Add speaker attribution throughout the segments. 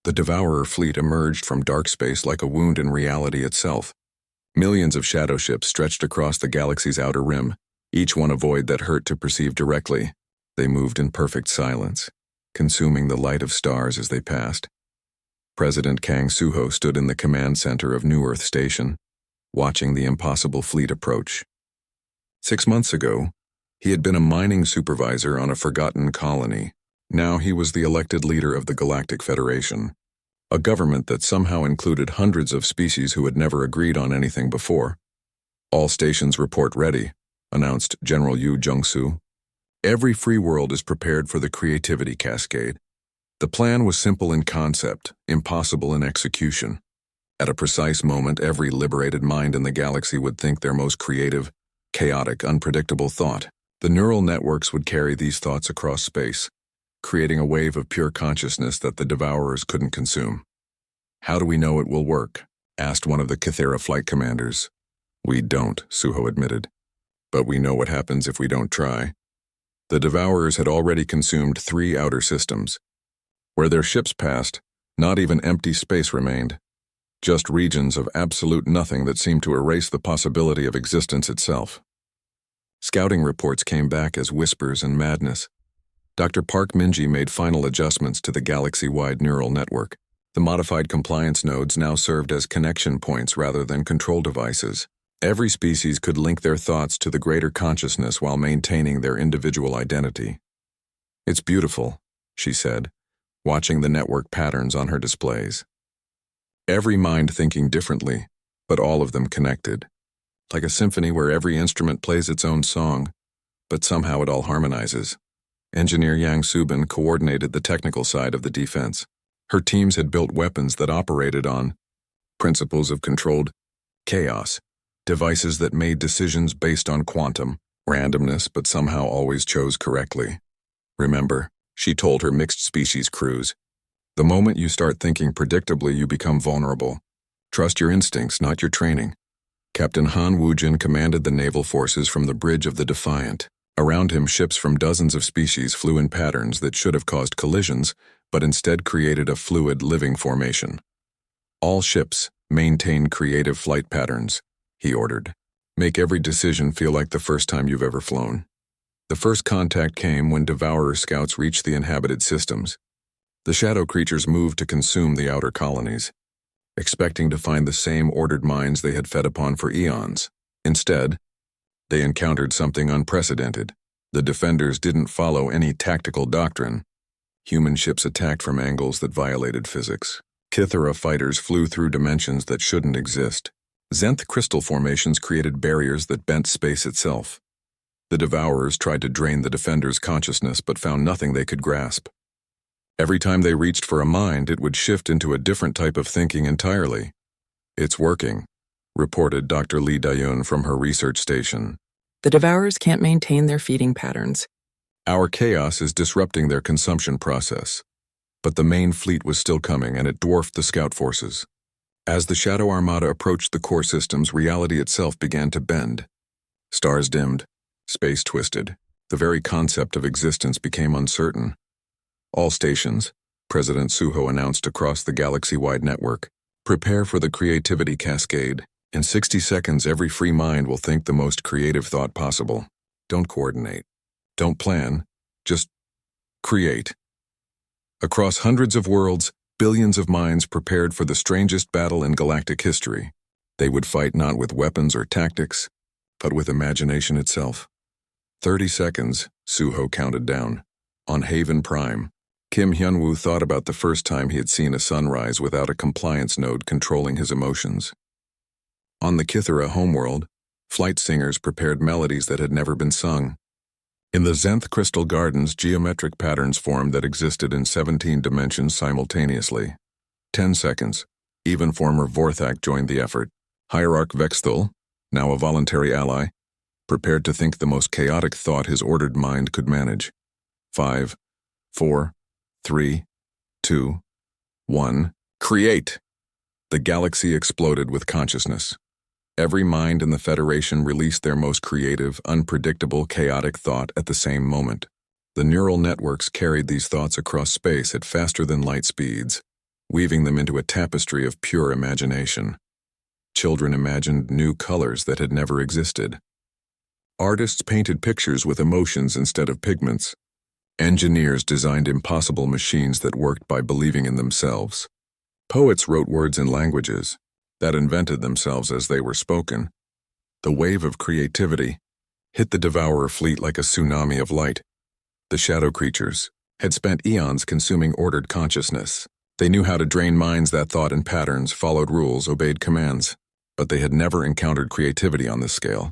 Speaker 1: The Devourer fleet emerged from dark space like a wound in reality itself. Millions of shadow ships stretched across the galaxy's outer rim, each one a void that hurt to perceive directly. They moved in perfect silence, consuming the light of stars as they passed. President Kang Suho stood in the command center of New Earth Station, watching the impossible fleet approach. 6 months ago, he had been a mining supervisor on a forgotten colony. Now he was the elected leader of the Galactic Federation, a government that somehow included hundreds of species who had never agreed on anything before. "All stations report ready," announced General Yu Jungsu. "Every free world is prepared for the creativity cascade." The plan was simple in concept, impossible in execution. At a precise moment, every liberated mind in the galaxy would think their most creative, chaotic, unpredictable thought. The neural networks would carry these thoughts across space, creating a wave of pure consciousness that the Devourers couldn't consume. "How do we know it will work?" asked one of the Kythera flight commanders. "We don't," Suho admitted. "But we know what happens if we don't try." The Devourers had already consumed 3 outer systems. Where their ships passed, not even empty space remained, just regions of absolute nothing that seemed to erase the possibility of existence itself. Scouting reports came back as whispers and madness. Dr. Park Minji made final adjustments to the galaxy-wide neural network. The modified compliance nodes now served as connection points rather than control devices. Every species could link their thoughts to the greater consciousness while maintaining their individual identity. "It's beautiful," she said, watching the network patterns on her displays. Every mind thinking differently, but all of them connected. Like a symphony where every instrument plays its own song, but somehow it all harmonizes. Engineer Yang Subin coordinated the technical side of the defense. Her teams had built weapons that operated on principles of controlled chaos, devices that made decisions based on quantum randomness but somehow always chose correctly. "Remember," she told her mixed-species crews, "the moment you start thinking predictably, you become vulnerable. Trust your instincts, not your training." Captain Han Woojin commanded the naval forces from the bridge of the Defiant. Around him, ships from dozens of species flew in patterns that should have caused collisions, but instead created a fluid, living formation. "All ships, maintain creative flight patterns," he ordered. "Make every decision feel like the first time you've ever flown." The first contact came when Devourer scouts reached the inhabited systems. The shadow creatures moved to consume the outer colonies, expecting to find the same ordered minds they had fed upon for eons. Instead, they encountered something unprecedented. The defenders didn't follow any tactical doctrine. Human ships attacked from angles that violated physics. Kythera fighters flew through dimensions that shouldn't exist. Zenth crystal formations created barriers that bent space itself. The Devourers tried to drain the defenders' consciousness but found nothing they could grasp. Every time they reached for a mind, it would shift into a different type of thinking entirely. "It's working," reported Dr. Lee Dayun from her research station.
Speaker 2: "The Devourers can't maintain their feeding patterns.
Speaker 1: "Our chaos is disrupting their consumption process." But the main fleet was still coming, and it dwarfed the scout forces. As the Shadow Armada approached the core systems, reality itself began to bend. Stars dimmed, space twisted. The very concept of existence became uncertain. "All stations," President Suho announced across the galaxy-wide network, "prepare for the creativity cascade. In 60 seconds, every free mind will think the most creative thought possible. Don't coordinate. Don't plan. Just create." Across hundreds of worlds, billions of minds prepared for the strangest battle in galactic history. They would fight not with weapons or tactics, but with imagination itself. 30 seconds, Suho counted down. On Haven Prime, Kim Hyunwoo thought about the first time he had seen a sunrise without a compliance node controlling his emotions. On the Kythera homeworld, flight singers prepared melodies that had never been sung. In the Zenth Crystal Gardens, geometric patterns formed that existed in 17 dimensions simultaneously. 10 seconds. Even former Vorthak joined the effort. Hierarch Vexthul, now a voluntary ally, prepared to think the most chaotic thought his ordered mind could manage. 5, 4, 3, 2, 1. Create! The galaxy exploded with consciousness. Every mind in the Federation released their most creative, unpredictable, chaotic thought at the same moment. The neural networks carried these thoughts across space at faster-than-light speeds. weaving them into a tapestry of pure imagination. Children imagined new colors that had never existed. Artists painted pictures with emotions instead of pigments. Engineers designed impossible machines that worked by believing in themselves. Poets wrote words in languages that invented themselves as they were spoken. The wave of creativity hit the Devourer fleet like a tsunami of light. The shadow creatures had spent eons consuming ordered consciousness. They knew how to drain minds that thought in patterns, followed rules, obeyed commands, but they had never encountered creativity on this scale.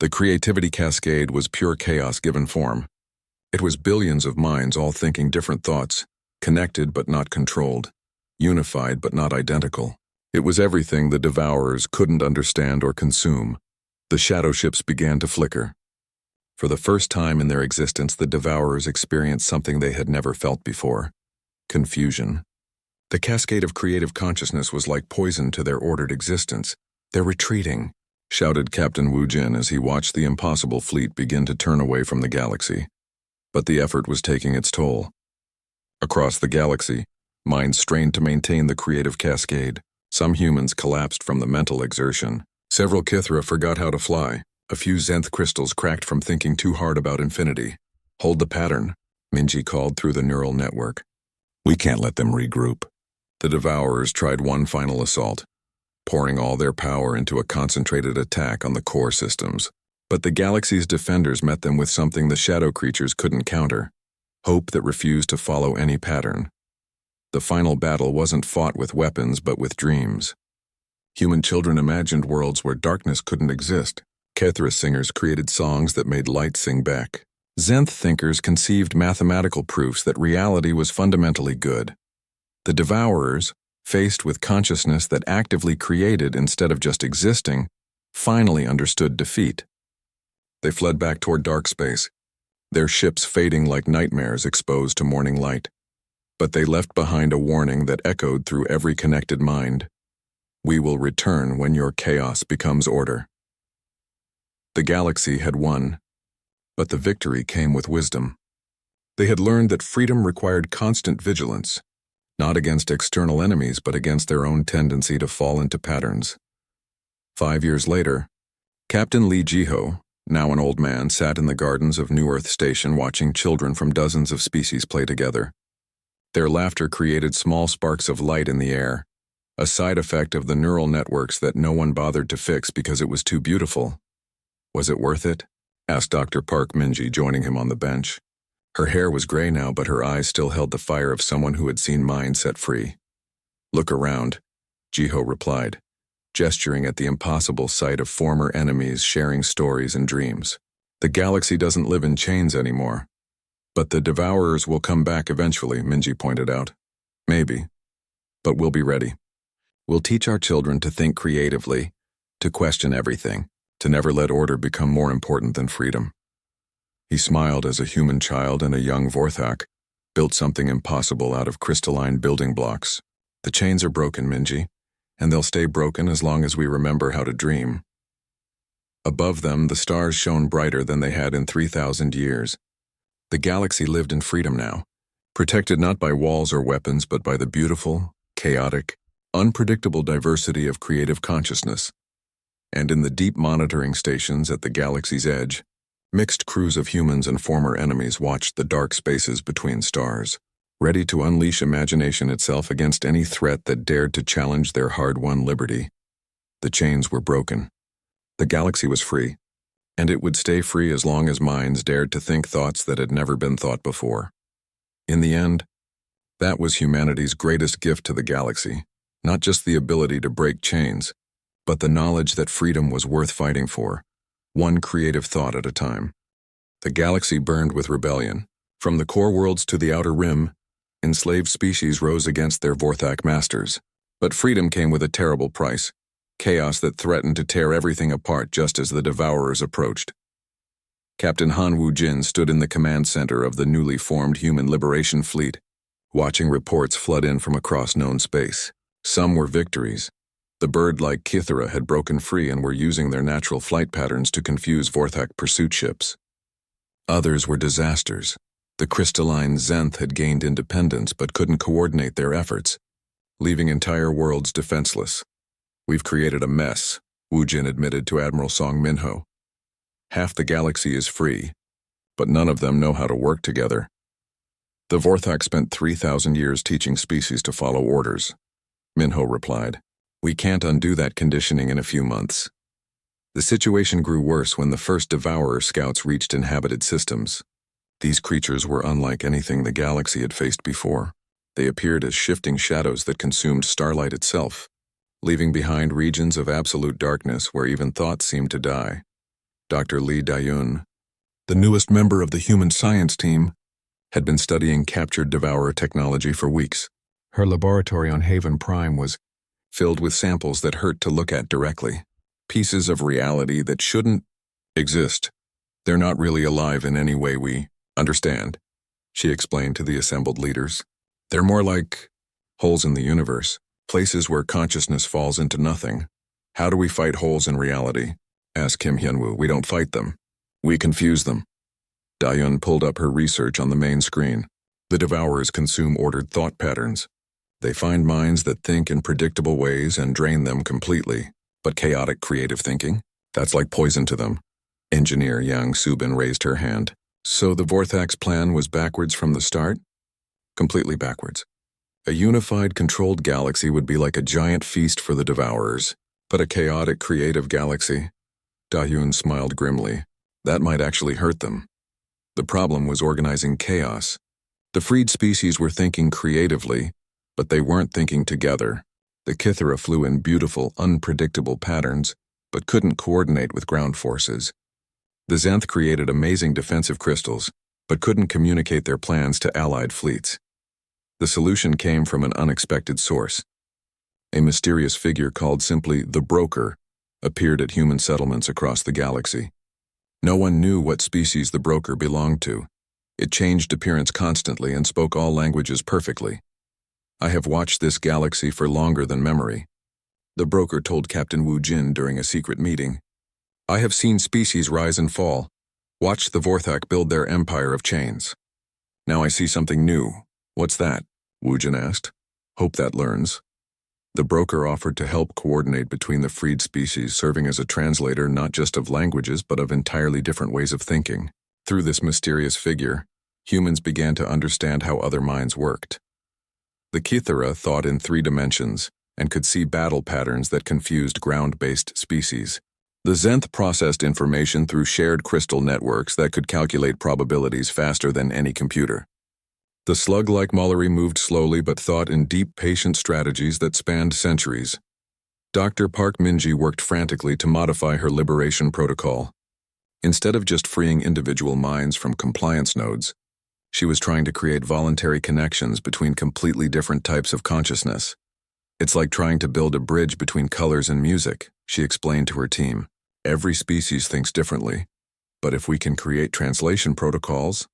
Speaker 1: The creativity cascade was pure chaos given form. It was billions of minds all thinking different thoughts, connected but not controlled, unified but not identical. It was everything the Devourers couldn't understand or consume. The shadow ships began to flicker. For the first time in their existence, the Devourers experienced something they had never felt before: confusion. The cascade of creative consciousness was like poison to their ordered existence. "They're retreating," shouted Captain Wu Jin as he watched the impossible fleet begin to turn away from the galaxy. But the effort was taking its toll. Across the galaxy, minds strained to maintain the creative cascade. Some humans collapsed from the mental exertion. Several Kithra forgot how to fly. A few Zenth crystals cracked from thinking too hard about infinity. "Hold the pattern," Minji called through the neural network. "We can't let them regroup." The Devourers tried one final assault, pouring all their power into a concentrated attack on the core systems. But the galaxy's defenders met them with something the shadow creatures couldn't counter: hope that refused to follow any pattern. The final battle wasn't fought with weapons but with dreams. Human children imagined worlds where darkness couldn't exist. Kethra singers created songs that made light sing back. Zenth thinkers conceived mathematical proofs that reality was fundamentally good. The Devourers, faced with consciousness that actively created instead of just existing, finally understood defeat. They fled back toward dark space, their ships fading like nightmares exposed to morning light. But they left behind a warning that echoed through every connected mind: "We will return when your chaos becomes order." The galaxy had won, but the victory came with wisdom. They had learned that freedom required constant vigilance, not against external enemies but against their own tendency to fall into patterns. 5 years later, Captain Li Jiho, now an old man, sat in the gardens of New Earth Station watching children from dozens of species play together. Their laughter created small sparks of light in the air, a side effect of the neural networks that no one bothered to fix because it was too beautiful. "Was it worth it?" asked Dr. Park Minji, joining him on the bench. Her hair was gray now, but her eyes still held the fire of someone who had seen minds set free. "Look around," Jiho replied, gesturing at the impossible sight of former enemies sharing stories and dreams. "The galaxy doesn't live in chains anymore." "But the Devourers will come back eventually," Minji pointed out. "Maybe. But we'll be ready. We'll teach our children to think creatively, to question everything, to never let order become more important than freedom." He smiled as a human child and a young Vorthak built something impossible out of crystalline building blocks. "The chains are broken, Minji, and they'll stay broken as long as we remember how to dream." Above them, the stars shone brighter than they had in 3,000 years. The galaxy lived in freedom now, protected not by walls or weapons but by the beautiful, chaotic, unpredictable diversity of creative consciousness. And in the deep monitoring stations at the galaxy's edge, mixed crews of humans and former enemies watched the dark spaces between stars, ready to unleash imagination itself against any threat that dared to challenge their hard-won liberty. The chains were broken. The galaxy was free, and it would stay free as long as minds dared to think thoughts that had never been thought before. In the end, that was humanity's greatest gift to the galaxy, not just the ability to break chains, but the knowledge that freedom was worth fighting for, one creative thought at a time. The galaxy burned with rebellion. From the core worlds to the outer rim, enslaved species rose against their Vorthak masters. But freedom came with a terrible price: chaos that threatened to tear everything apart just as the Devourers approached. Captain Han Wu Jin stood in the command center of the newly formed Human Liberation Fleet, watching reports flood in from across known space. Some were victories. The bird-like Kithra had broken free and were using their natural flight patterns to confuse Vorthak pursuit ships. Others were disasters. The crystalline Zenth had gained independence but couldn't coordinate their efforts. leaving entire worlds defenseless. We've created a mess, Wu Jin admitted to Admiral Song Minho. Half the galaxy is free, but none of them know how to work together. The Vorthak spent 3,000 years teaching species to follow orders, Minho replied. We can't undo that conditioning in a few months. The situation grew worse when the first Devourer scouts reached inhabited systems. These creatures were unlike anything the galaxy had faced before. They appeared as shifting shadows that consumed starlight itself, leaving behind regions of absolute darkness where even thoughts seemed to die. Dr. Lee Dayun, the newest member of the human science team, had been studying captured Devourer technology for weeks. Her laboratory on HFY was filled with samples that hurt to look at directly. Pieces of reality that shouldn't exist. They're not really alive in any way we understand, she explained to the assembled leaders. They're more like holes in the universe, places where consciousness falls into nothing. How do we fight holes in reality? Asked Kim Hyunwoo. We don't fight them. We confuse them. Dayun pulled up her research on the main screen. The Devourers consume ordered thought patterns. They find minds that think in predictable ways and drain them completely. But chaotic creative thinking? That's like poison to them. Engineer Yang Subin raised her hand. So the Vorthak's plan was backwards from the start? Completely backwards. A unified, controlled galaxy would be like a giant feast for the Devourers. But a chaotic, creative galaxy? Dayun smiled grimly. That might actually hurt them. The problem was organizing chaos. The freed species were thinking creatively, but they weren't thinking together. The Kythera flew in beautiful, unpredictable patterns, but couldn't coordinate with ground forces. The Zenth created amazing defensive crystals, but couldn't communicate their plans to allied fleets. The solution came from an unexpected source. A mysterious figure called simply the Broker appeared at human settlements across the galaxy. No one knew what species the Broker belonged to. It changed appearance constantly and spoke all languages perfectly. I have watched this galaxy for longer than memory, the Broker told Captain Wu Jin during a secret meeting. I have seen species rise and fall, watched the Vorthak build their empire of chains. Now I see something new. What's that? Wu Jin asked. Hope that learns. The Broker offered to help coordinate between the freed species, serving as a translator not just of languages but of entirely different ways of thinking. Through this mysterious figure, humans began to understand how other minds worked. The Kythera thought in 3 dimensions and could see battle patterns that confused ground-based species. The Zenth processed information through shared crystal networks that could calculate probabilities faster than any computer. The slug-like Mallory moved slowly but thought in deep, patient strategies that spanned centuries. Dr. Park Minji worked frantically to modify her liberation protocol. Instead of just freeing individual minds from compliance nodes, she was trying to create voluntary connections between completely different types of consciousness. It's like trying to build a bridge between colors and music, she explained to her team. Every species thinks differently, but if we can create translation protocols.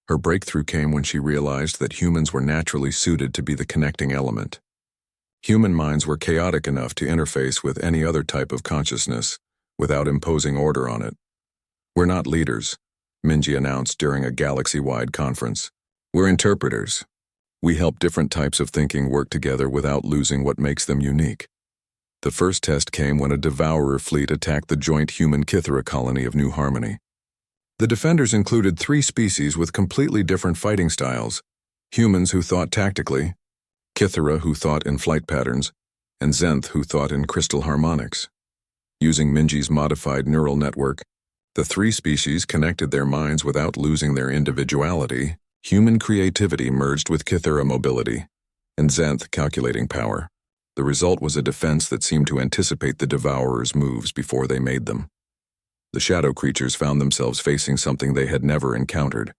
Speaker 1: Her breakthrough came when she realized that humans were naturally suited to be the connecting element. Human minds were chaotic enough to interface with any other type of consciousness without imposing order on it. We're not leaders, Minji announced during a galaxy-wide conference. We're interpreters. We help different types of thinking work together without losing what makes them unique. The first test came when a Devourer fleet attacked the joint human Kythera colony of New Harmony. The defenders included 3 species with completely different fighting styles: humans who thought tactically, Kythera who thought in flight patterns, and Zenth who thought in crystal harmonics. Using Minji's modified neural network, the 3 species connected their minds without losing their individuality. Human creativity merged with Kythera mobility, and Zenth calculating power. The result was a defense that seemed to anticipate the Devourer's moves before they made them. The shadow creatures found themselves facing something they had never encountered: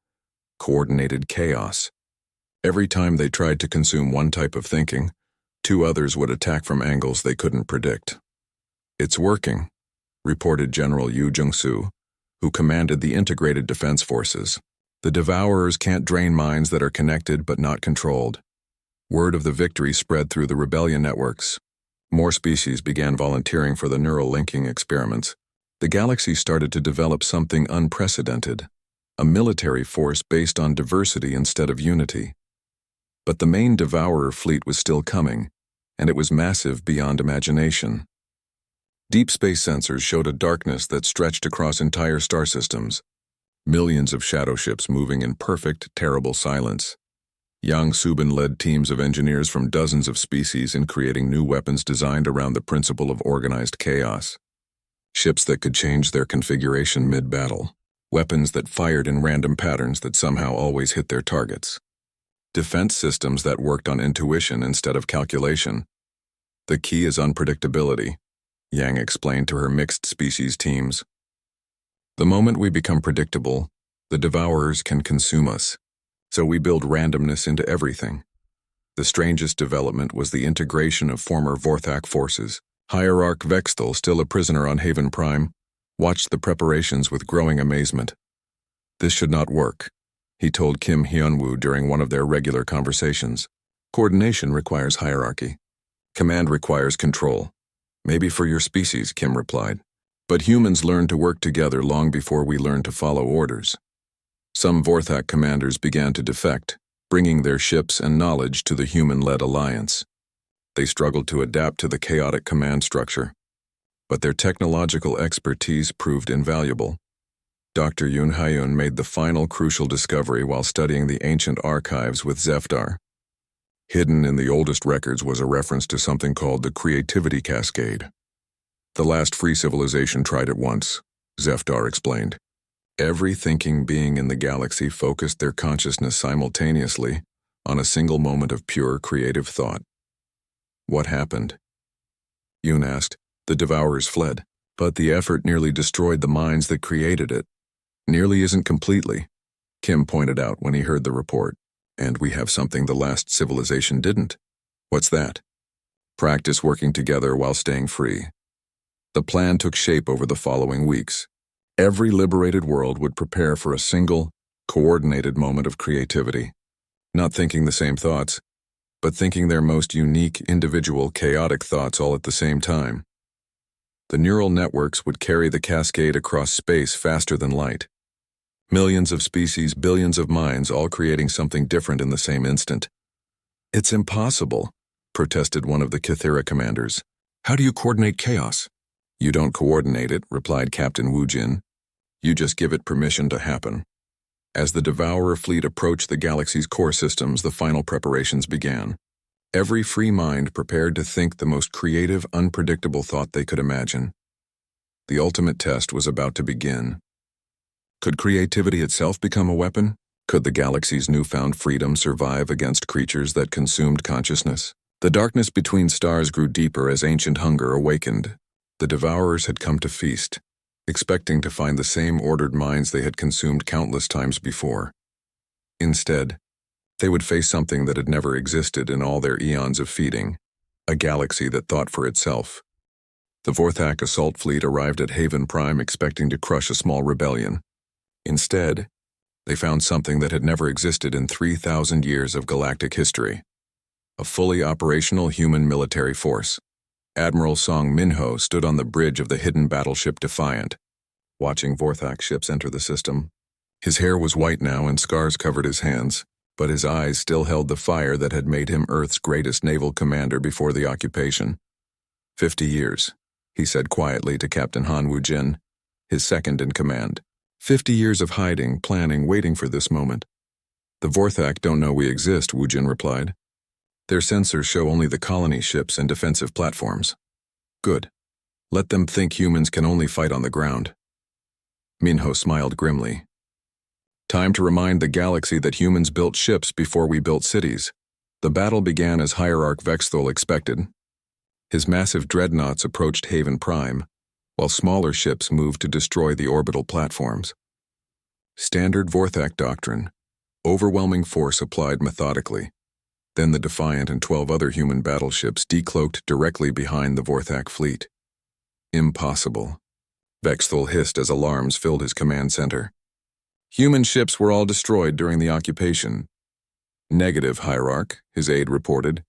Speaker 1: coordinated chaos. Every time they tried to consume one type of thinking, 2 others would attack from angles they couldn't predict. It's working, reported General Yu Jung-soo, who commanded the integrated defense forces. The Devourers can't drain minds that are connected but not controlled. Word of the victory spread through the rebellion networks. More species began volunteering for the neural linking experiments. The galaxy started to develop something unprecedented: a military force based on diversity instead of unity. But the main Devourer fleet was still coming, and it was massive beyond imagination. Deep space sensors showed a darkness that stretched across entire star systems, millions of shadow ships moving in perfect, terrible silence. Yang Subin led teams of engineers from dozens of species in creating new weapons designed around the principle of organized chaos. Ships that could change their configuration mid-battle. Weapons that fired in random patterns that somehow always hit their targets. Defense systems that worked on intuition instead of calculation. The key is unpredictability, Yang explained to her mixed species teams. The moment we become predictable, the devourers can consume us, so we build randomness into everything. The strangest development was the integration of former Vorthak forces. Hierarch Vexthal, still a prisoner on HFY, watched the preparations with growing amazement. This should not work, he told Kim Hyunwoo during one of their regular conversations. Coordination requires hierarchy. Command requires control. Maybe for your species, Kim replied. But humans learned to work together long before we learned to follow orders. Some Vorthak commanders began to defect, bringing their ships and knowledge to the human-led alliance. They struggled to adapt to the chaotic command structure, but their technological expertise proved invaluable. Dr. Yoon Hyun made the final crucial discovery while studying the ancient archives with Zefdar. Hidden in the oldest records was a reference to something called the Creativity Cascade. The last free civilization tried it once, Zefdar explained. Every thinking being in the galaxy focused their consciousness simultaneously on a single moment of pure creative thought. What happened? Yoon asked. The devourers fled, but the effort nearly destroyed the minds that created it. Nearly isn't completely, Kim pointed out when he heard the report. And we have something the last civilization didn't. What's that? Practice working together while staying free. The plan took shape over the following weeks. Every liberated world would prepare for a single, coordinated moment of creativity. Not thinking the same thoughts, but thinking their most unique, individual, chaotic thoughts all at the same time. The neural networks would carry the cascade across space faster than light. Millions of species, billions of minds, all creating something different in the same instant. It's impossible, protested one of the Kythera commanders. How do you coordinate chaos? You don't coordinate it, replied Captain Wu Jin. You just give it permission to happen. As the Devourer fleet approached the galaxy's core systems, the final preparations began. Every free mind prepared to think the most creative, unpredictable thought they could imagine. The ultimate test was about to begin. Could creativity itself become a weapon? Could the galaxy's newfound freedom survive against creatures that consumed consciousness? The darkness between stars grew deeper as ancient hunger awakened. The Devourers had come to feast, expecting to find the same ordered minds they had consumed countless times before. Instead, they would face something that had never existed in all their eons of feeding, a galaxy that thought for itself. The Vorthak assault fleet arrived at HFY expecting to crush a small rebellion. Instead, they found something that had never existed in 3,000 years of galactic history. A fully operational human military force. Admiral Song Minho stood on the bridge of the hidden battleship Defiant, watching Vorthak ships enter the system. His hair was white now and scars covered his hands, but his eyes still held the fire that had made him Earth's greatest naval commander before the occupation. 50 years, he said quietly to Captain Han Woo-jin, his second in command. 50 years of hiding, planning, waiting for this moment. The Vorthak don't know we exist, Woo-jin replied. Their sensors show only the colony ships and defensive platforms. Good. Let them think humans can only fight on the ground. Minho smiled grimly. Time to remind the galaxy that humans built ships before we built cities. The battle began as Hierarch Vexthal expected. His massive dreadnoughts approached HFY, while smaller ships moved to destroy the orbital platforms. Standard Vorthak doctrine. Overwhelming force applied methodically. Then the Defiant and 12 other human battleships decloaked directly behind the Vorthak fleet. Impossible. Vexthal hissed as alarms filled his command center. Human ships were all destroyed during the occupation. Negative, Hierarch, his aide reported.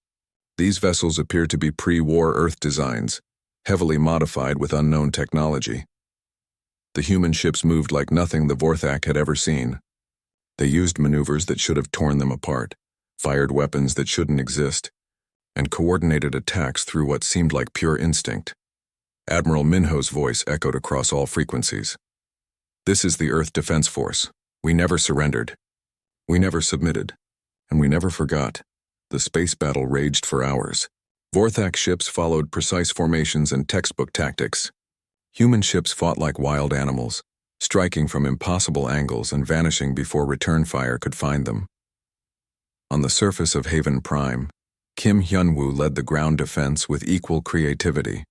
Speaker 1: These vessels appear to be pre-war Earth designs, heavily modified with unknown technology. The human ships moved like nothing the Vorthak had ever seen. They used maneuvers that should have torn them apart, fired weapons that shouldn't exist, and coordinated attacks through what seemed like pure instinct. Admiral Minho's voice echoed across all frequencies. "This is the Earth Defense Force. We never surrendered. We never submitted. And we never forgot." The space battle raged for hours. Vorthak ships followed precise formations and textbook tactics. Human ships fought like wild animals, striking from impossible angles and vanishing before return fire could find them. On the surface of HFY, Kim Hyunwoo led the ground defense with equal creativity.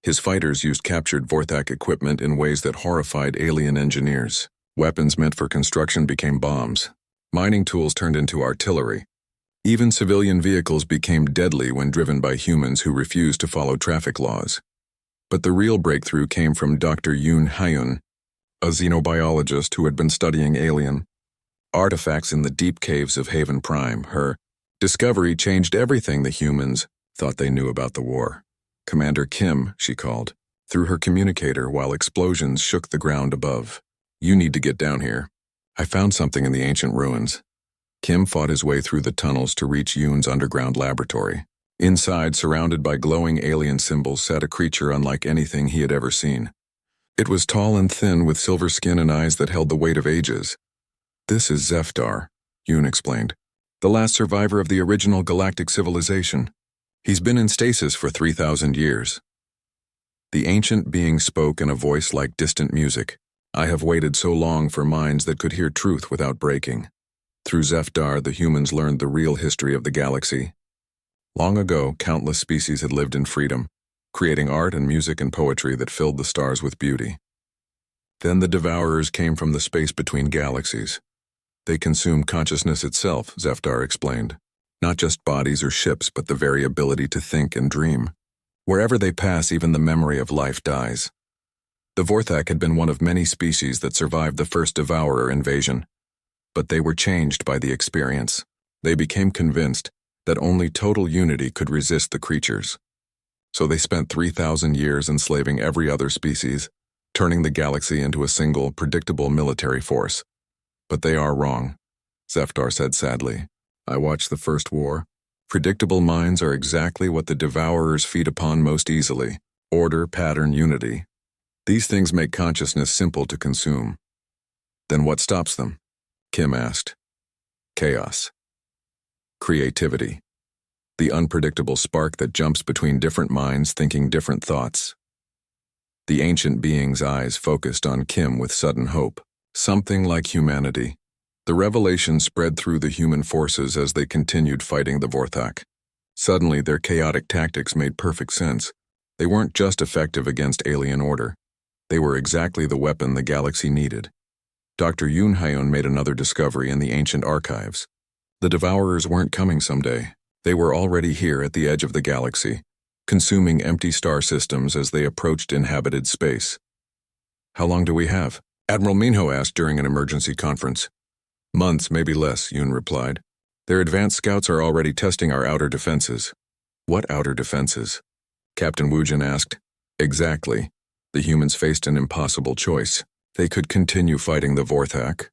Speaker 1: His fighters used captured Vorthak equipment in ways that horrified alien engineers. Weapons meant for construction became bombs. Mining tools turned into artillery. Even civilian vehicles became deadly when driven by humans who refused to follow traffic laws. But the real breakthrough came from Dr. Yoon Hyun, a xenobiologist who had been studying alien artifacts in the deep caves of HFY. Her discovery changed everything the humans thought they knew about the war. "Commander Kim," she called, through her communicator while explosions shook the ground above. "You need to get down here. I found something in the ancient ruins." Kim fought his way through the tunnels to reach Yoon's underground laboratory. Inside, surrounded by glowing alien symbols, sat a creature unlike anything he had ever seen. It was tall and thin, with silver skin and eyes that held the weight of ages. "This is Zephdar," Yoon explained, "the last survivor of the original galactic civilization. He's been in stasis for 3,000 years." The ancient being spoke in a voice like distant music. "I have waited so long for minds that could hear truth without breaking." Through Zephdar, the humans learned the real history of the galaxy. Long ago, countless species had lived in freedom, creating art and music and poetry that filled the stars with beauty. Then the Devourers came from the space between galaxies. They consume consciousness itself, Zephdar explained. Not just bodies or ships, but the very ability to think and dream. Wherever they pass, even the memory of life dies. The Vorthak had been one of many species that survived the first Devourer invasion. But they were changed by the experience. They became convinced that only total unity could resist the creatures. So they spent 3,000 years enslaving every other species, turning the galaxy into a single, predictable military force. But they are wrong, Zephdar said sadly. "I watched the First War. Predictable minds are exactly what the Devourers feed upon most easily: order, pattern, unity. These things make consciousness simple to consume." "Then what stops them?" Kim asked. "Chaos. Creativity. The unpredictable spark that jumps between different minds thinking different thoughts." The ancient being's eyes focused on Kim with sudden hope. Something like humanity. The revelation spread through the human forces as they continued fighting the Vorthak. Suddenly, their chaotic tactics made perfect sense. They weren't just effective against alien order. They were exactly the weapon the galaxy needed. Dr. Yoon Hyun made another discovery in the ancient archives. The Devourers weren't coming someday. They were already here at the edge of the galaxy, consuming empty star systems as they approached inhabited space. "How long do we have?" Admiral Minho asked during an emergency conference. "Months, maybe less," Yoon replied. "Their advanced scouts are already testing our outer defenses." "What outer defenses?" Captain Woojin asked. "Exactly. The humans faced an impossible choice. They could continue fighting the Vorthak,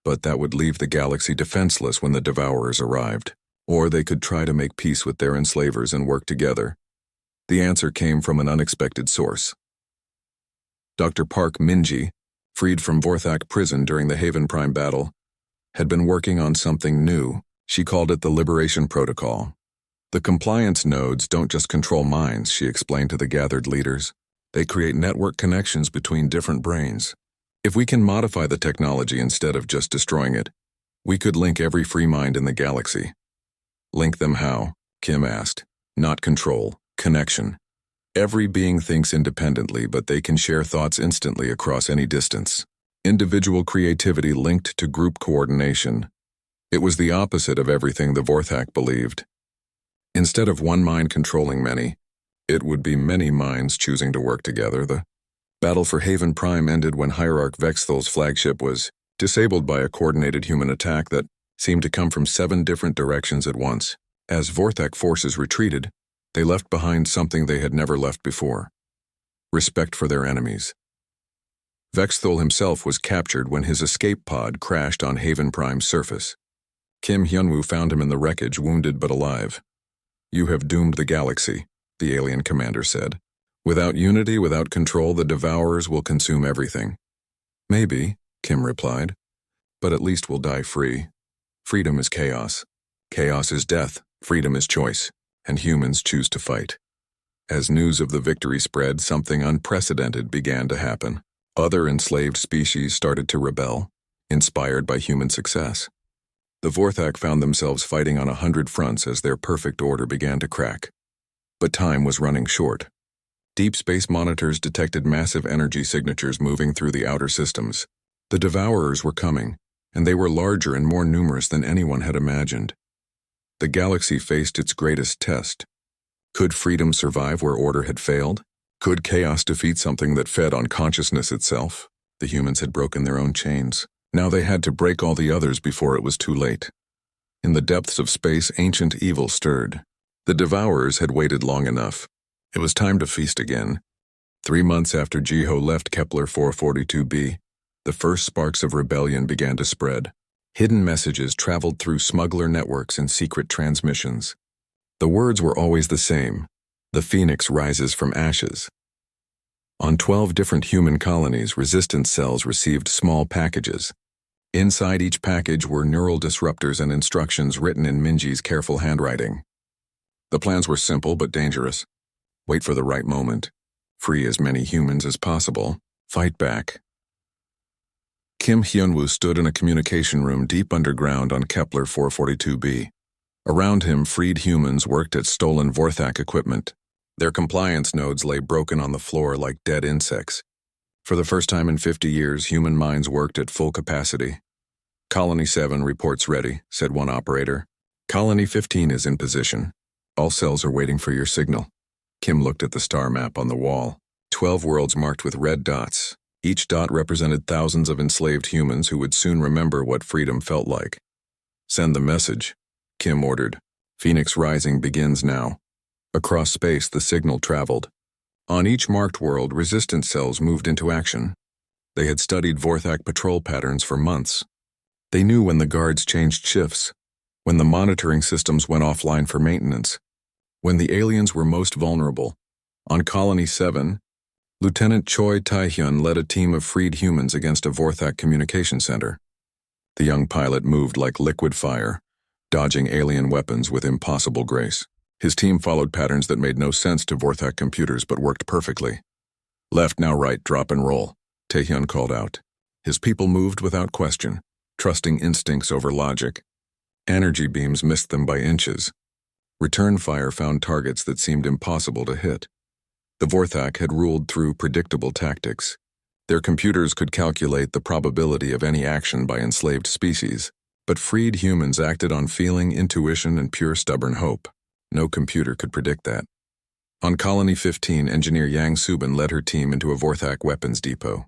Speaker 1: but that would leave the galaxy defenseless when the Devourers arrived. Or they could try to make peace with their enslavers and work together. The answer came from an unexpected source. Dr. Park Minji, freed from Vorthak prison during the HFY battle, had been working on something new. She called it the Liberation Protocol. "The compliance nodes don't just control minds," she explained to the gathered leaders. "They create network connections between different brains. If we can modify the technology instead of just destroying it, we could link every free mind in the galaxy." "Link them how?" Kim asked. "Not control, connection. Every being thinks independently, but they can share thoughts instantly across any distance. Individual creativity linked to group coordination." It was the opposite of everything the Vorthak believed. Instead of one mind controlling many, it would be many minds choosing to work together. The battle for HFY ended when Hierarch Vexthal's flagship was disabled by a coordinated human attack that seemed to come from 7 different directions at once. As Vorthak forces retreated, they left behind something they had never left before: respect for their enemies. Vexthal himself was captured when his escape pod crashed on HFY's surface. Kim Hyunwoo found him in the wreckage, wounded but alive. "You have doomed the galaxy," the alien commander said. "Without unity, without control, the Devourers will consume everything." "Maybe," Kim replied, "but at least we'll die free. Freedom is chaos. Chaos is death, freedom is choice, and humans choose to fight." As news of the victory spread, something unprecedented began to happen. Other enslaved species started to rebel, inspired by human success. The Vorthak found themselves fighting on 100 fronts as their perfect order began to crack. But time was running short. Deep space monitors detected massive energy signatures moving through the outer systems. The Devourers were coming, and they were larger and more numerous than anyone had imagined. The galaxy faced its greatest test. Could freedom survive where order had failed? Could chaos defeat something that fed on consciousness itself? The humans had broken their own chains. Now they had to break all the others before it was too late. In the depths of space, ancient evil stirred. The Devourers had waited long enough. It was time to feast again. 3 months after Jiho left Kepler 442b, the first sparks of rebellion began to spread. Hidden messages traveled through smuggler networks and secret transmissions. The words were always the same: the phoenix rises from ashes. On 12 different human colonies, resistance cells received small packages. Inside each package were neural disruptors and instructions written in Minji's careful handwriting. The plans were simple but dangerous. Wait for the right moment. Free as many humans as possible. Fight back. Kim Hyunwoo stood in a communication room deep underground on Kepler 442b. Around him, freed humans worked at stolen Vorthak equipment. Their compliance nodes lay broken on the floor like dead insects. For the first time in 50 years, human minds worked at full capacity. "Colony 7 reports ready," said one operator. "Colony 15 is in position. All cells are waiting for your signal." Kim looked at the star map on the wall. 12 worlds marked with red dots. Each dot represented thousands of enslaved humans who would soon remember what freedom felt like. "Send the message," Kim ordered. "Phoenix Rising begins now." Across space, the signal traveled. On each marked world, resistance cells moved into action. They had studied Vorthak patrol patterns for months. They knew when the guards changed shifts, when the monitoring systems went offline for maintenance, when the aliens were most vulnerable. On Colony 7, Lieutenant Choi Tae-hyun led a team of freed humans against a Vorthak communication center. The young pilot moved like liquid fire, dodging alien weapons with impossible grace. His team followed patterns that made no sense to Vorthak computers but worked perfectly. "Left, now right, drop and roll," Tae-hyun called out. His people moved without question, trusting instincts over logic. Energy beams missed them by inches. Return fire found targets that seemed impossible to hit. The Vorthak had ruled through predictable tactics. Their computers could calculate the probability of any action by enslaved species, but freed humans acted on feeling, intuition, and pure stubborn hope. No computer could predict that. On Colony 15, engineer Yang Subin led her team into a Vorthak weapons depot.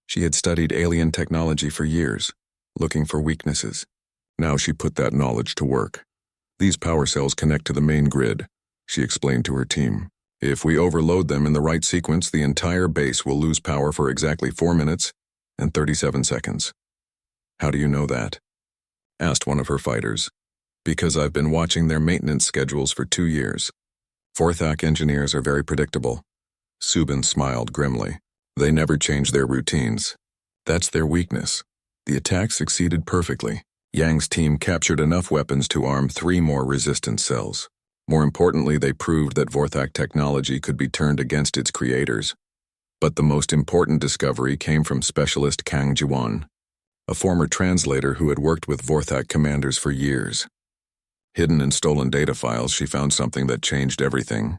Speaker 1: She had studied alien technology for years, looking for weaknesses. Now she put that knowledge to work. "These power cells connect to the main grid," she explained to her team. "If we overload them in the right sequence, the entire base will lose power for exactly 4 minutes and 37 seconds. "How do you know that?" asked one of her fighters. "Because I've been watching their maintenance schedules for 2 years. Vorthak engineers are very predictable." Subin smiled grimly. "They never change their routines. That's their weakness." The attack succeeded perfectly. Yang's team captured enough weapons to arm 3 more resistance cells. More importantly, they proved that Vorthak technology could be turned against its creators. But the most important discovery came from specialist Kang Jiwon, a former translator who had worked with Vorthak commanders for years. Hidden in stolen data files, she found something that changed everything.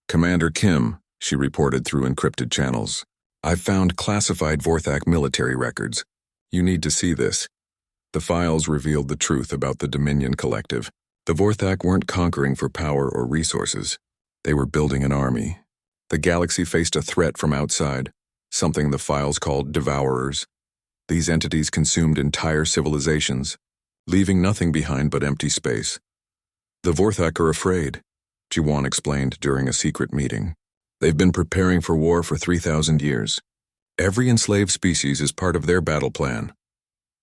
Speaker 1: "Commander Kim," she reported through encrypted channels, "I've found classified Vorthak military records. You need to see this." The files revealed the truth about the Dominion Collective. The Vorthak weren't conquering for power or resources. They were building an army. The galaxy faced a threat from outside, something the files called Devourers. These entities consumed entire civilizations, leaving nothing behind but empty space. "The Vorthak are afraid," Jiwon explained during a secret meeting. "They've been preparing for war for 3,000 years. Every enslaved species is part of their battle plan."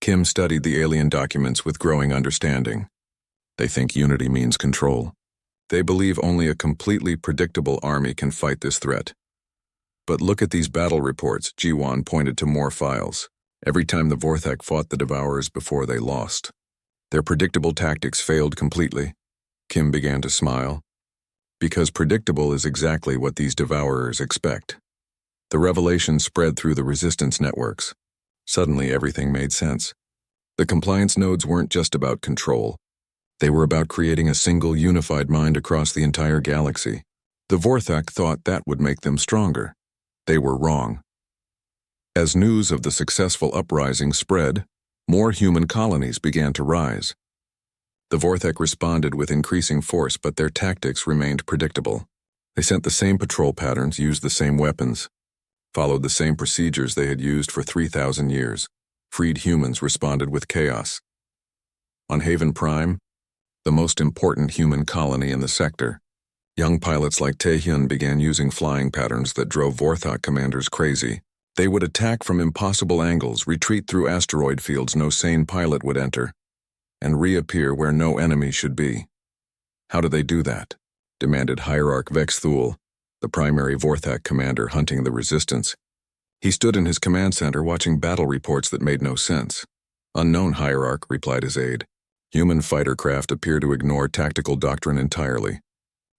Speaker 1: Kim studied the alien documents with growing understanding. "They think unity means control. They believe only a completely predictable army can fight this threat. But look at these battle reports, Jiwan pointed to more files. Every time the Vorthak fought the Devourers before they lost. Their predictable tactics failed completely. Kim began to smile. Because predictable is exactly what these Devourers expect. The revelation spread through the resistance networks. Suddenly everything made sense. The compliance nodes weren't just about control. They were about creating a single unified mind across the entire galaxy. The Vorthak thought that would make them stronger. They were wrong. As news of the successful uprising spread, more human colonies began to rise. The Vorthak responded with increasing force, but their tactics remained predictable. They sent the same patrol patterns, used the same weapons, followed the same procedures they had used for 3,000 years. Freed humans responded with chaos. On HFY, the most important human colony in the sector, young pilots like Taehyun began using flying patterns that drove Vorthak commanders crazy. They would attack from impossible angles, retreat through asteroid fields no sane pilot would enter, and reappear where no enemy should be. How do they do that? Demanded Hierarch Vex Thule, the primary Vorthak commander hunting the resistance. He stood in his command center watching battle reports that made no sense. Unknown, Hierarch, replied his aide. Human fighter craft appear to ignore tactical doctrine entirely.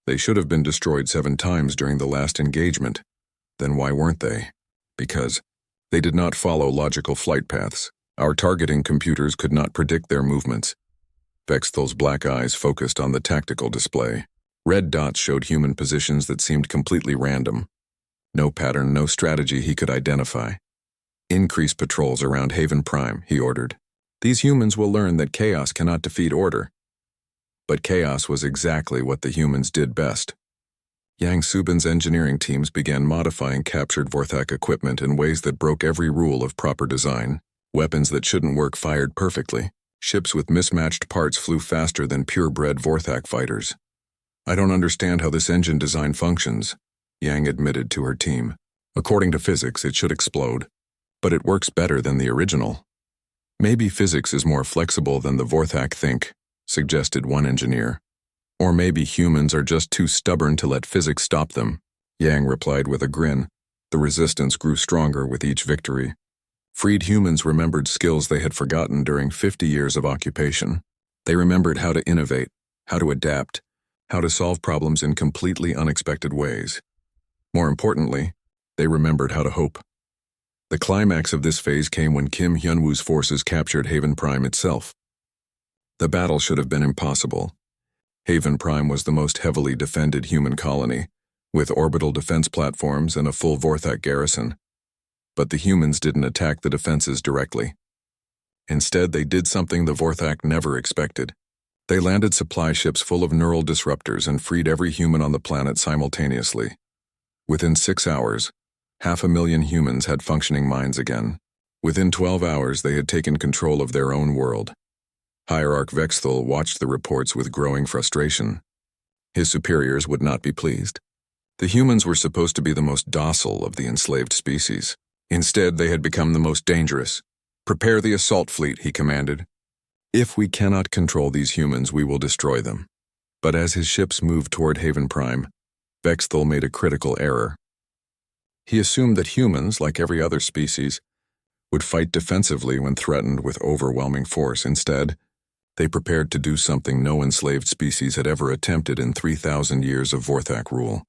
Speaker 1: They should have been destroyed 7 times during the last engagement. Then why weren't they? Because they did not follow logical flight paths. Our targeting computers could not predict their movements. Vexthel's black eyes focused on the tactical display. Red dots showed human positions that seemed completely random. No pattern, no strategy he could identify. Increase patrols around HFY, he ordered. These humans will learn that chaos cannot defeat order. But chaos was exactly what the humans did best. Yang Subin's engineering teams began modifying captured Vorthak equipment in ways that broke every rule of proper design. Weapons that shouldn't work fired perfectly. Ships with mismatched parts flew faster than purebred Vorthak fighters. I don't understand how this engine design functions, Yang admitted to her team. According to physics, it should explode. But it works better than the original. Maybe physics is more flexible than the Vorthak think, suggested one engineer. Or maybe humans are just too stubborn to let physics stop them, Yang replied with a grin. The resistance grew stronger with each victory. Freed humans remembered skills they had forgotten during 50 years of occupation. They remembered how to innovate, how to adapt, how to solve problems in completely unexpected ways. More importantly, they remembered how to hope. The climax of this phase came when Kim Hyunwoo's forces captured HFY itself. The battle should have been impossible. HFY was the most heavily defended human colony, with orbital defense platforms and a full Vorthak garrison. But the humans didn't attack the defenses directly. Instead, they did something the Vorthak never expected. They landed supply ships full of neural disruptors and freed every human on the planet simultaneously. Within 6 hours, 500,000 humans had functioning minds again. Within 12 hours, they had taken control of their own world. Hierarch Vexthul watched the reports with growing frustration. His superiors would not be pleased. The humans were supposed to be the most docile of the enslaved species. Instead, they had become the most dangerous. Prepare the assault fleet, he commanded. If we cannot control these humans, we will destroy them. But as his ships moved toward HFY, Vexthul made a critical error. He assumed that humans, like every other species, would fight defensively when threatened with overwhelming force. Instead, they prepared to do something no enslaved species had ever attempted in 3,000 years of Vorthak rule.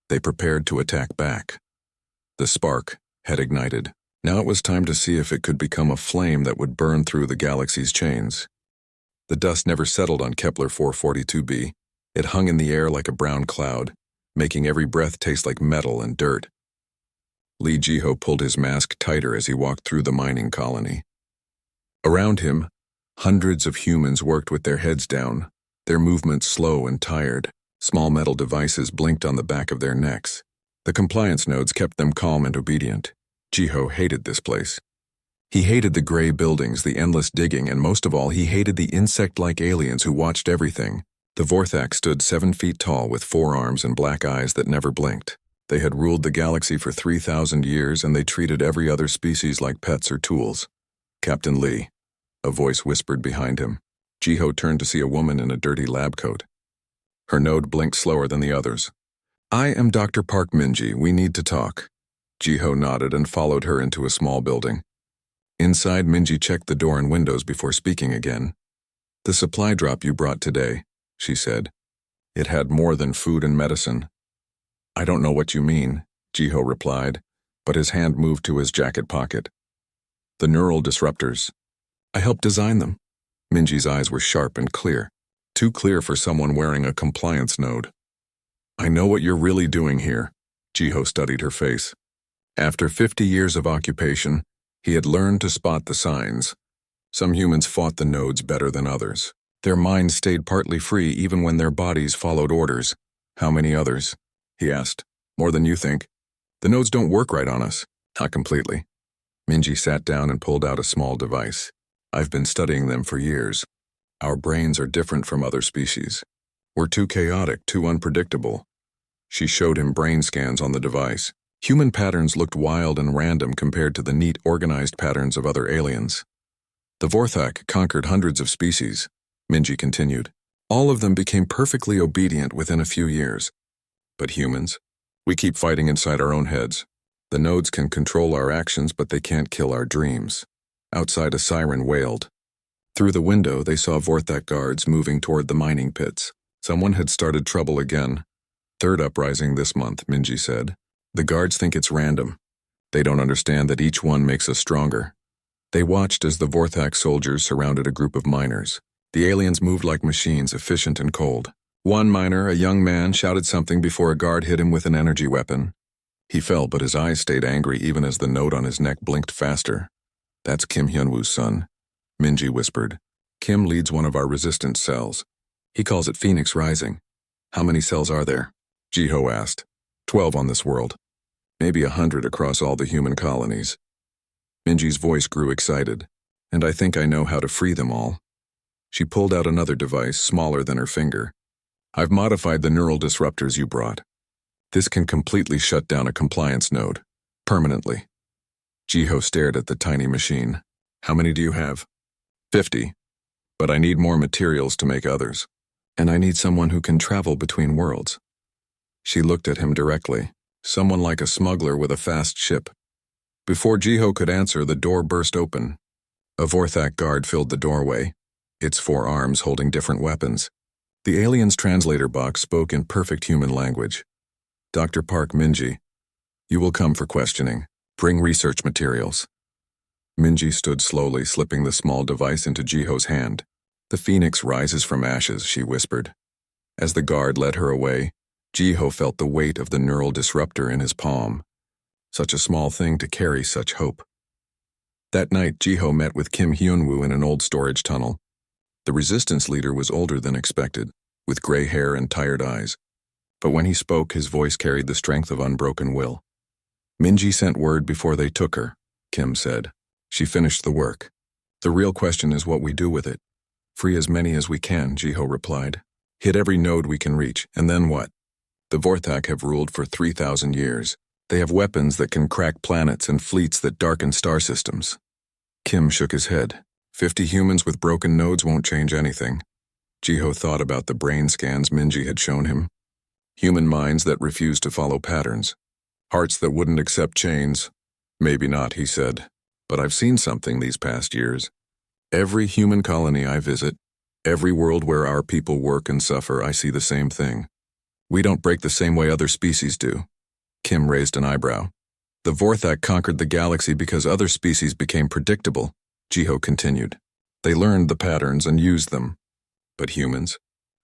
Speaker 1: They prepared to attack back. The spark had ignited. Now it was time to see if it could become a flame that would burn through the galaxy's chains. The dust never settled on Kepler 442b. It hung in the air like a brown cloud, making every breath taste like metal and dirt. Lee Jiho pulled his mask tighter as he walked through the mining colony. Around him, hundreds of humans worked with their heads down, their movements slow and tired. Small metal devices blinked on the back of their necks. The compliance nodes kept them calm and obedient. Jiho hated this place. He hated the gray buildings, the endless digging, and most of all, he hated the insect-like aliens who watched everything. The Vorthak stood 7 feet tall with 4 arms and black eyes that never blinked. They had ruled the galaxy for 3,000 years, and they treated every other species like pets or tools. Captain Lee, a voice whispered behind him. Jiho turned to see a woman in a dirty lab coat. Her node blinked slower than the others. I am Dr. Park Minji. We need to talk. Jiho nodded and followed her into a small building. Inside, Minji checked the door and windows before speaking again. The supply drop you brought today, she said. It had more than food and medicine. I don't know what you mean, Jiho replied, but his hand moved to his jacket pocket. The neural disruptors. I helped design them. Minji's eyes were sharp and clear, too clear for someone wearing a compliance node. I know what you're really doing here, Jiho studied her face. After 50 years of occupation, he had learned to spot the signs. Some humans fought the nodes better than others. Their minds stayed partly free even when their bodies followed orders. How many others? He asked. More than you think. The nodes don't work right on us. Not completely. Minji sat down and pulled out a small device. I've been studying them for years. Our brains are different from other species. We're too chaotic, too unpredictable. She showed him brain scans on the device. Human patterns looked wild and random compared to the neat, organized patterns of other aliens. The Vorthak conquered hundreds of species, Minji continued. All of them became perfectly obedient within a few years. But humans? We keep fighting inside our own heads. The nodes can control our actions, but they can't kill our dreams. Outside, a siren wailed. Through the window, they saw Vorthak guards moving toward the mining pits. Someone had started trouble again. Third uprising this month, Minji said. The guards think it's random. They don't understand that each one makes us stronger. They watched as the Vorthak soldiers surrounded a group of miners. The aliens moved like machines, efficient and cold. One miner, a young man, shouted something before a guard hit him with an energy weapon. He fell, but his eyes stayed angry even as the node on his neck blinked faster. That's Kim Hyunwoo's son, Minji whispered. Kim leads one of our resistance cells. He calls it Phoenix Rising. How many cells are there? Jiho asked. 12 on this world. Maybe 100 across all the human colonies. Minji's voice grew excited. And I think I know how to free them all. She pulled out another device, smaller than her finger. I've modified the neural disruptors you brought. This can completely shut down a compliance node. Permanently. Jiho stared at the tiny machine. How many do you have? 50. But I need more materials to make others. And I need someone who can travel between worlds. She looked at him directly, someone like a smuggler with a fast ship. Before Jiho could answer, the door burst open. A Vorthak guard filled the doorway, its 4 arms holding different weapons. The alien's translator box spoke in perfect human language. Dr. Park Minji, you will come for questioning. Bring research materials. Minji stood slowly, slipping the small device into Jiho's hand. The phoenix rises from ashes, she whispered. As the guard led her away, Jiho felt the weight of the neural disruptor in his palm. Such a small thing to carry such hope. That night, Jiho met with Kim Hyunwoo in an old storage tunnel. The resistance leader was older than expected, with gray hair and tired eyes. But when he spoke, his voice carried the strength of unbroken will. Minji sent word before they took her, Kim said. She finished the work. The real question is what we do with it. Free as many as we can, Jiho replied. Hit every node we can reach, and then what? The Vorthak have ruled for 3,000 years. They have weapons that can crack planets and fleets that darken star systems. Kim shook his head. 50 humans with broken nodes won't change anything. Jiho thought about the brain scans Minji had shown him. Human minds that refused to follow patterns. Hearts that wouldn't accept chains. Maybe not, he said. But I've seen something these past years. Every human colony I visit, every world where our people work and suffer, I see the same thing. We don't break the same way other species do. Kim raised an eyebrow. The Vorthak conquered the galaxy because other species became predictable, Jiho continued. They learned the patterns and used them. But humans?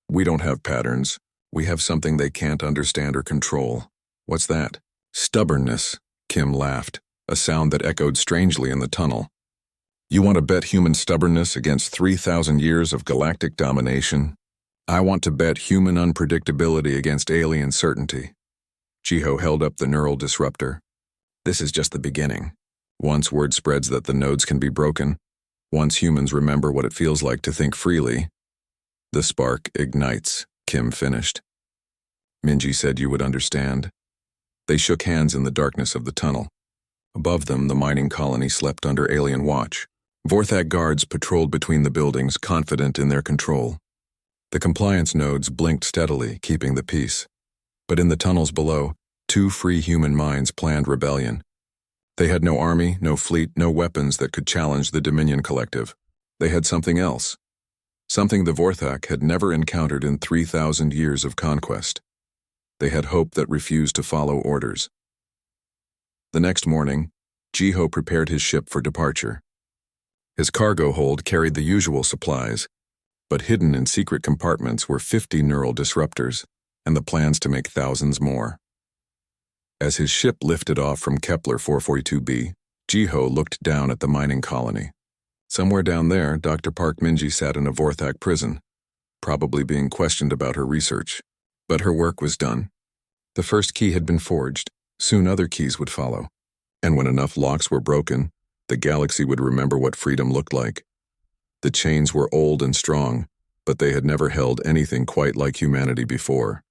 Speaker 1: We don't have patterns. We have something they can't understand or control. What's that? Stubbornness, Kim laughed, a sound that echoed strangely in the tunnel. You want to bet human stubbornness against 3,000 years of galactic domination? I want to bet human unpredictability against alien certainty. Jiho held up the neural disruptor. This is just the beginning. Once word spreads that the nodes can be broken, once humans remember what it feels like to think freely, the spark ignites, Kim finished. Minji said you would understand. They shook hands in the darkness of the tunnel. Above them, the mining colony slept under alien watch. Vorthak guards patrolled between the buildings, confident in their control. The compliance nodes blinked steadily, keeping the peace. But in the tunnels below, two free human minds planned rebellion. They had no army, no fleet, no weapons that could challenge the Dominion Collective. They had something else. Something the Vorthak had never encountered in 3,000 years of conquest. They had hope that refused to follow orders. The next morning, Jiho prepared his ship for departure. His cargo hold carried the usual supplies, but hidden in secret compartments were 50 neural disruptors and the plans to make thousands more. As his ship lifted off from Kepler 442b, Jiho looked down at the mining colony. Somewhere down there, Dr. Park Minji sat in a Vorthak prison, probably being questioned about her research. But her work was done. The first key had been forged. Soon other keys would follow. And when enough locks were broken, the galaxy would remember what freedom looked like. The chains were old and strong, but they had never held anything quite like humanity before.